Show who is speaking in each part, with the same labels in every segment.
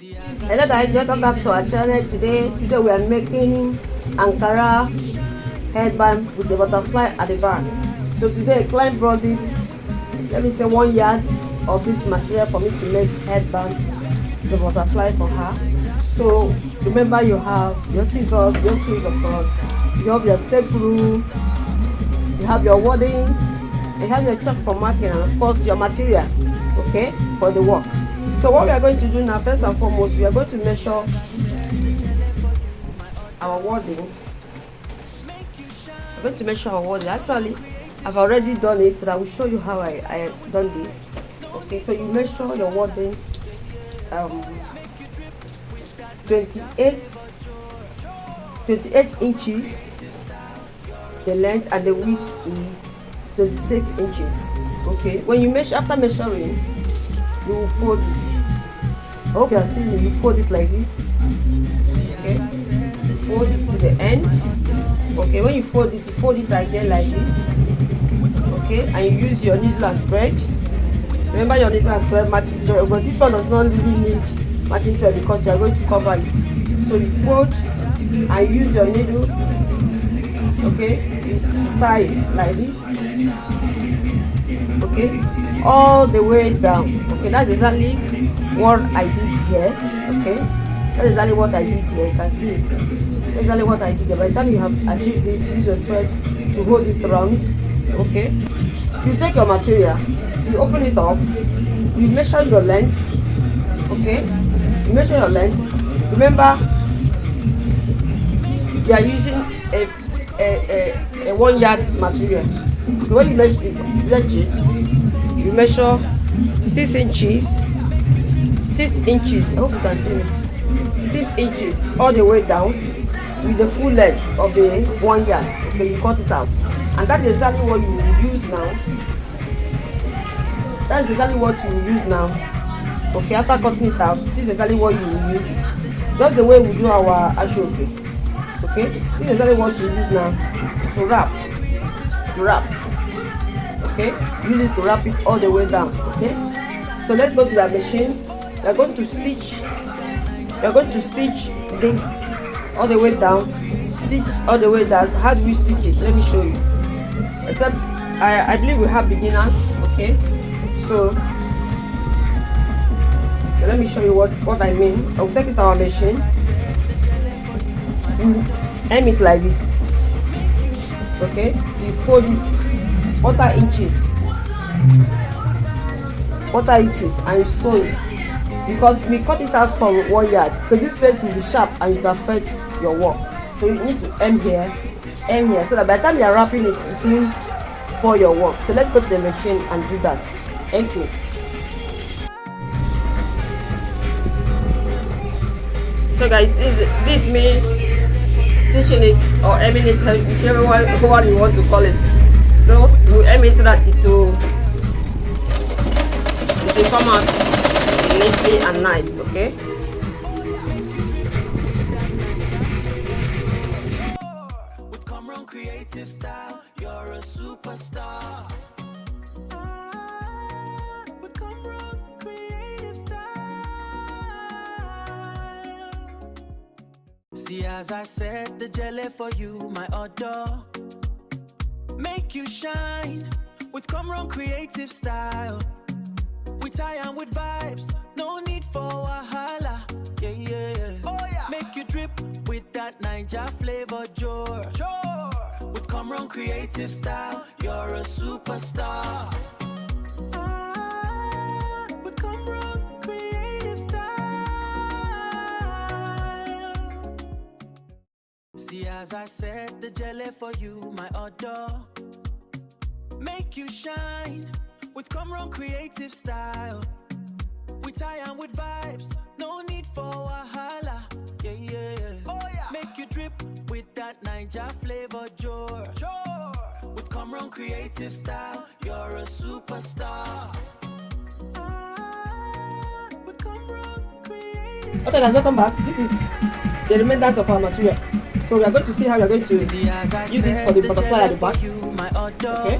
Speaker 1: Hello guys, welcome back to our channel. Today we are making Ankara headband with a butterfly at the back. So today a client brought this, let me say 1 yard of this material for me to make headband, the butterfly for her. So remember, you have your scissors, your tools of course, you have your tape rule, you have your wording, you have your chalk for marking, and of course your material, okay, for the work. So what we are going to do now, first and foremost, we are going to measure our wording. We're going to measure our wording. Actually, I've already done it, but I will show you how I done this. Okay, so you measure your wording 28 inches. The length and the width is 26 inches. Okay, when you measure, after measuring, you will fold it. I hope you are seeing it. You fold it like this. Okay, you fold it to the end. Okay, when you fold it again like this. Okay, and you use your needle and thread. Remember your needle and thread, matching thread, but this one does not really need matching thread because you are going to cover it. So you fold and use your needle. Okay, you tie it like this. Okay, all the way down. Okay, that's exactly what I did here. Okay, that's exactly what I did here. You can see it. That's exactly what I did here. By the time you have achieved this, use your thread to hold it round. Okay, you take your material, you open it up, you measure your length. Okay, you measure your length. Remember, you are using a 1 yard material. When you measure it, stretch it, you measure 6 inches. 6 inches. I hope you can see me. 6 inches all the way down with the full length of the 1 yard. Okay, you cut it out, and that is exactly what you will use now. That is exactly what you will use now. Okay, after cutting it out, this is exactly what you will use. Just the way we do our ashoke. Okay, this is exactly what you use now to wrap. Okay, use it to wrap it all the way down. Okay, so let's go to the machine. We are going to stitch this all the way down. Stitch all the way down. How do we stitch it? Let me show you. Except I believe we have beginners. Okay, so let me show you what I mean. I'll take it to our machine. Aim it like this. Okay, you fold it quarter inches, and you sew it, because we cut it out from 1 yard, so this place will be sharp and it affects your work. So you need to aim here, so that by the time you are wrapping it, it won't spoil your work. So let's go to the machine and do that. Thank you. So guys, this me stitching it or aiming it, whichever one you want to call it. So you aim it so that it will come out neatly and nice. Okay. With Comron creative style, you're a superstar. With Comron creative style. See, as I said, the jelly for you, my odor. Make you shine with Comron creative style. We tie and with vibes, no need for wahala. Yeah, yeah, yeah. Oh yeah. Make you drip with that Niger flavor, sure. With Comron creative style, you're a superstar. With Comron creative style. See, as I said, the jelly for you, my odor. Make you shine with Comron creative style. We tie and with vibes, no need for wahala. Yeah, yeah, yeah. Oh yeah. Make you drip with that Niger flavor, sure. With Comron creative style, you're a superstar. With Comron creative. Okay, guys, welcome back. This is the remainder of our material. So we are going to see how we are going to use it for the butterfly at the back. Okay.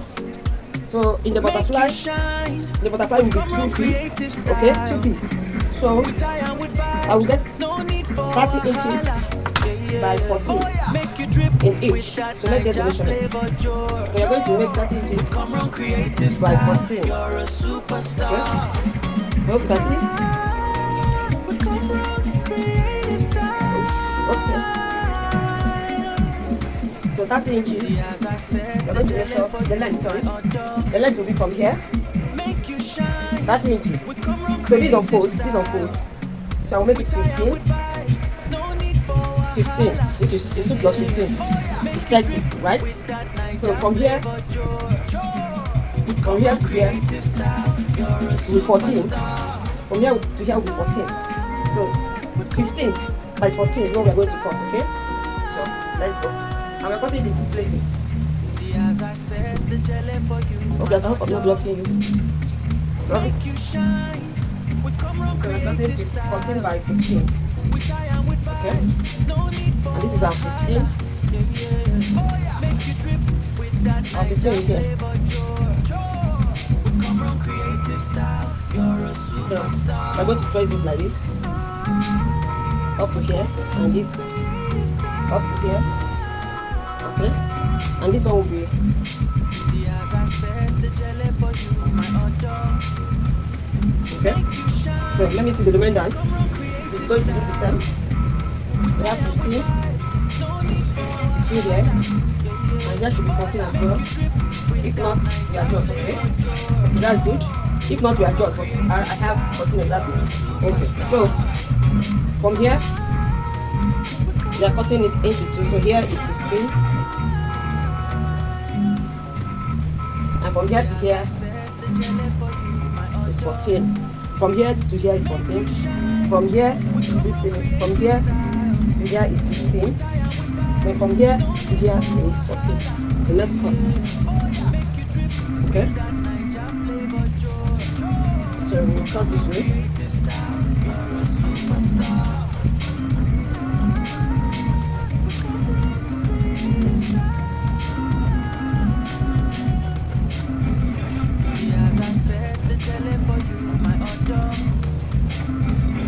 Speaker 1: So in the butterfly will be 2 pieces. Okay, 2 pieces. So I will get 30 inches by 14 in each. So let's get the measurements. We are going to make 30 inches by 14. Okay? I hope you can see. Okay. So 30 inches. We are going to measure the length, sorry. The length will be from here. 30 inches. So this unfold, this unfold. So I will make it 15. 15, which is 2 plus 15 is 30, right? So from here to here will be 14. From here to here will be 14. So 15 by 14 is what we are going to cut, okay? So let's go. And we're cutting it in 2 places. Okay, so I hope I'm not blocking you. Sorry. So we're cutting 14 by 15. Okay, and this is our 15. Our 15 is here. So we're going to trace this like this, up to here, and this up to here. Okay, and this one will be okay. So let me see the remainder. It's going to be the same. We have 15 there, and that should be 14 as well. If not, we adjust, okay? That's good. If not, we adjust, but I have 14 exactly. Okay, so from here, we are cutting it into 2. So here is 15, and from here to here is 14. From here to here is 14. From here to this thing, from here to here is 15. Then from here to here is 14. So let's cut. Okay. So we'll cut this way.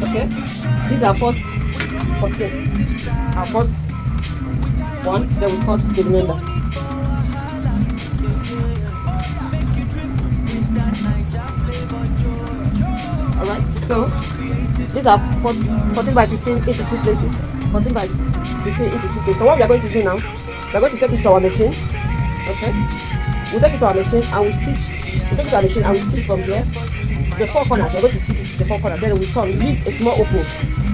Speaker 1: Okay, this is our first 14. Our first one, then we cut the remainder. Alright, so these are 14 by 15 into 2 places. 14 by 15 into 2 places. So what we are going to do now, we are going to take it to our machine. Okay, we'll take it to our machine and we stitch. We'll take it to our machine and we stitch from here. The 4 corners, we're going to stitch the 4 corners, then we turn, leave a small opening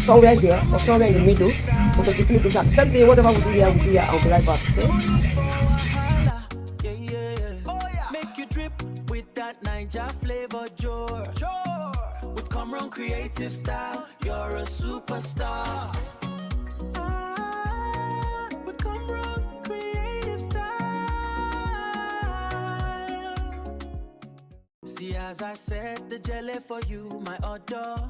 Speaker 1: somewhere here or somewhere in the middle because you flip it back. Same thing, whatever we do here, I'll be right back. Okay? Make you drip with that Niger flavor, with Cameron creative style, you're a superstar. With Cameron creative style. See, as I said, the jelly for you, my order.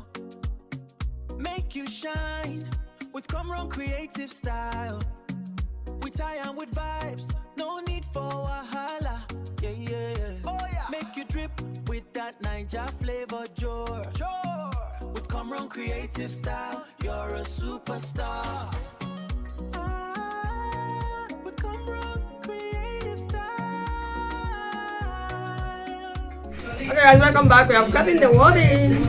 Speaker 1: Make you shine with Cameron creative style. We tie and with vibes, no need for wahala. Yeah, yeah, yeah. Oh, yeah. Make you drip with that Niger flavor, with Cameron creative style, you're a superstar. With Cameron creative style. Okay guys, welcome back. We have cutting the wadding.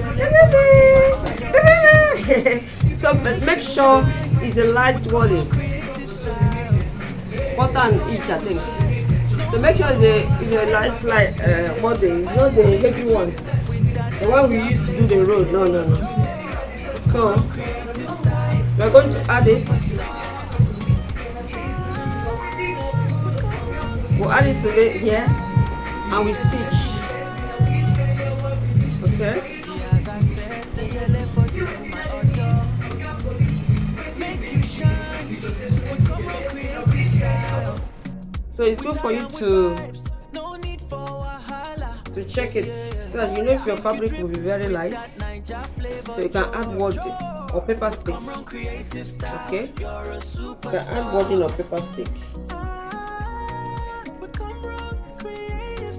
Speaker 1: So make sure it's a light wadding. Quarter and each, I think. So make sure it's a light wadding, not the heavy one. The one we used to do the road. No. So we're going to add it. We'll add it to here and we stitch. Okay. So it's good for you to check it so that you know if your fabric will be very light. So you can add wording or paper stick. Okay, you can add wording or paper stick.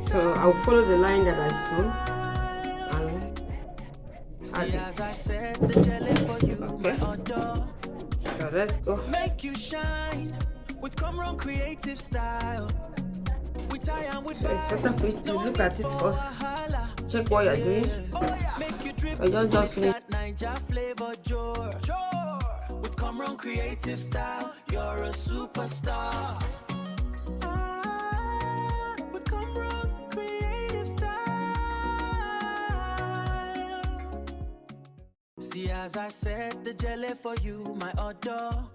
Speaker 1: So I'll follow the line that I saw and add it. let's go.
Speaker 2: Make you shine with Comron creative style. We tie and with
Speaker 1: So it's better for you to look at it first. Check what you're doing.
Speaker 2: Make you drip
Speaker 1: I just finish.
Speaker 2: that Ninja flavor jar. With Comron creative style, you're a superstar. With Comron creative style. See, as I said, the jelly for you, my odor.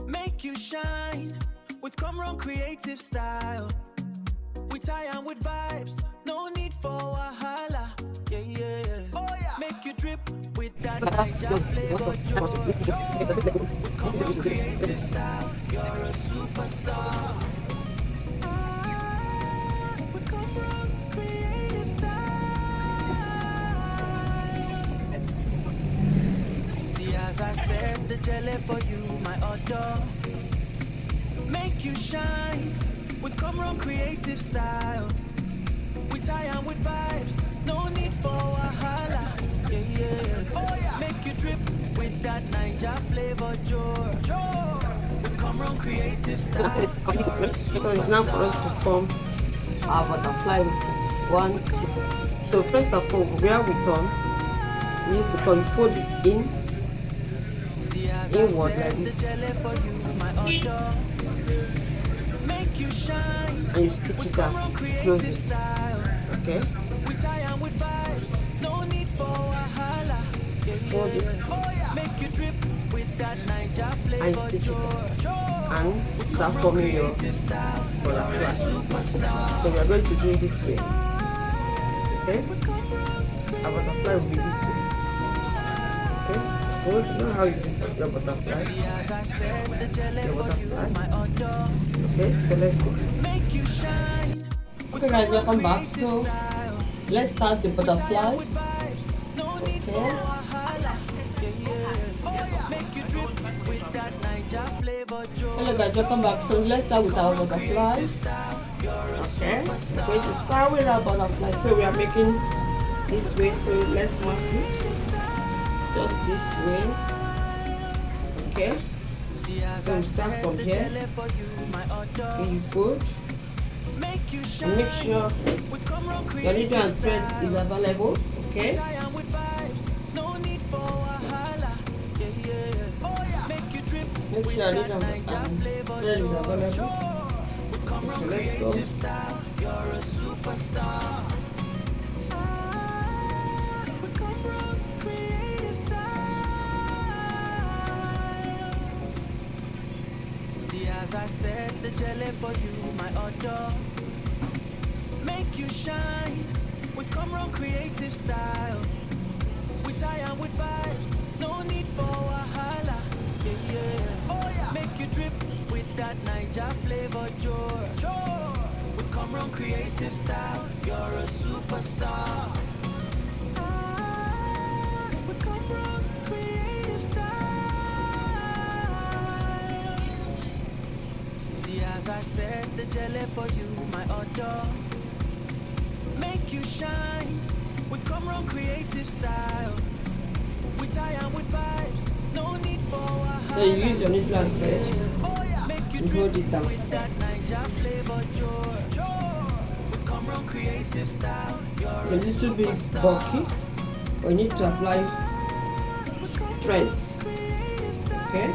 Speaker 2: Make you shine with Comron creative style. We tie and with vibes, no need for wahala. Yeah, yeah. Oh yeah. Make you drip with that Ninja flavor jar. With Comron creative style, you're a superstar. With Comron creative style. See, as I said, the jelly for you, my odor. Make you shine with Comron creative style. We tie and with vibes, no need for wahala. Yeah, yeah. Oh yeah. Make you drip with that Ninja flavor jar. With Comron creative style.
Speaker 1: So it's now for us to form our butterfly with it. 1, 2. So first of all, where we turn, we use to turn, fold it in, inward like this.
Speaker 2: Make you shine
Speaker 1: and you stitch it up, close it. Okay. Fold it and stitch it up and start forming your butterfly. So we are going to do it this way. Okay. Our butterfly will be this way. Okay. Fold. You know how you do your butterfly. Your butterfly. Okay. So let's go. Okay guys, welcome back. So let's start the butterfly. Okay. Hello guys, welcome back. So let's start with our butterfly. Okay. We're going to start with our butterfly. So we are making this way. So let's mark it just this way. Okay. So we start from here. Okay, you fold. And make sure your needle and thread is available. Okay. Make sure your needle and thread is available. So let's go.
Speaker 2: See, as I said, the jelly for you, my odor. Make you shine with Comron creative style. We tie and with vibes, no need for wahala. Yeah, yeah. Oh yeah. Make you drip with that Ninja flavor jar. With Comron creative style, you're a superstar. With Comron creative style. See, as I said, the jelly for you, my odor. Make you shine with Comron creative style. We tie and with vibes, no need for wahala.
Speaker 1: So you use your needle and thread.
Speaker 2: Oh yeah. Make you
Speaker 1: You hold it down.
Speaker 2: with that Ninja flavor jar. With Comron creative style,
Speaker 1: It's a little bit bulky, but you need to apply threads. Okay.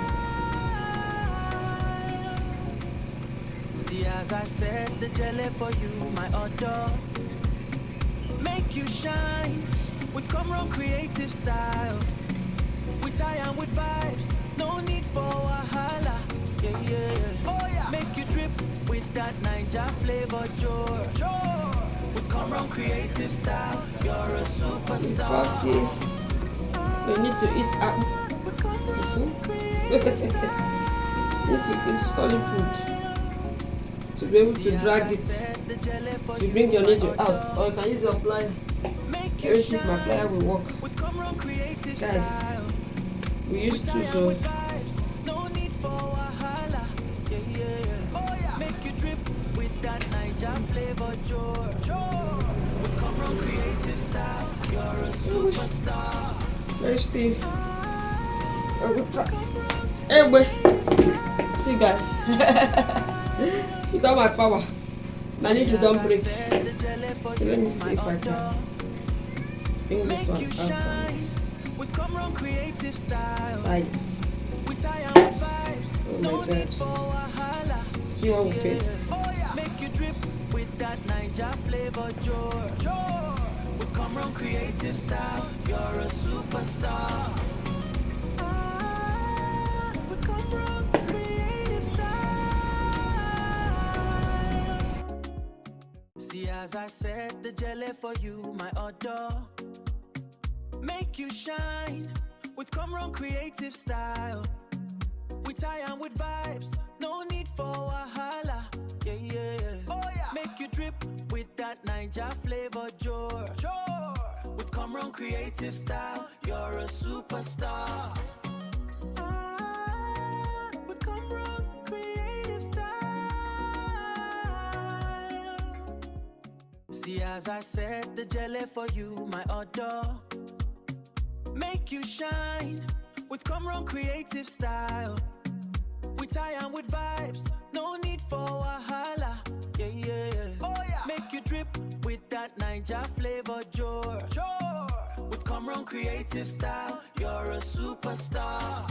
Speaker 2: See, as I said, the jelly for you, my odor. Make you shine with Comron creative style. We tie and with vibes, no need for wahala. Yeah, yeah. Oh yeah. Make you drip with that Ninja flavor jar. With Comron creative style, you're a
Speaker 1: It's
Speaker 2: superstar.
Speaker 1: bulky. So you need to eat up.
Speaker 2: With Comron
Speaker 1: You need to eat solid food to be able to drag it. To bring your needle out, or you can use your plier. Very cheap, my plier will work. Guys, we use two, so
Speaker 2: no need for wahala. Yeah, yeah. Oh yeah. Make you drip with that Ninja flavor jar. With Comron creative style, you're a superstar.
Speaker 1: very stiff. I will try. Anyway, see guys, without my power, my needle don't break. So let me see if I can bring this one out.
Speaker 2: With Comron creative style.
Speaker 1: Right. Oh my god. See what we face.
Speaker 2: Make you drip with that Ninja flavor, Joe. With Comron creative style, you're a superstar. With Comron creative style. See, as I said, the jelly for you, my odor. Make you shine with Comron creative style. We tie on with vibes, no need for wahala. Yeah. Oh yeah. Make you drip with that Ninja flavor, Joe. With Comron creative style, you're a superstar. With Comron creative style. See, as I said, the jelly for you, my odor. Make you shine with Comron creative style. We tie on with vibes, no need for wahala. Yeah. Oh yeah. Make you drip with that Ninja flavor, Joe. With Comron creative style, you're a superstar.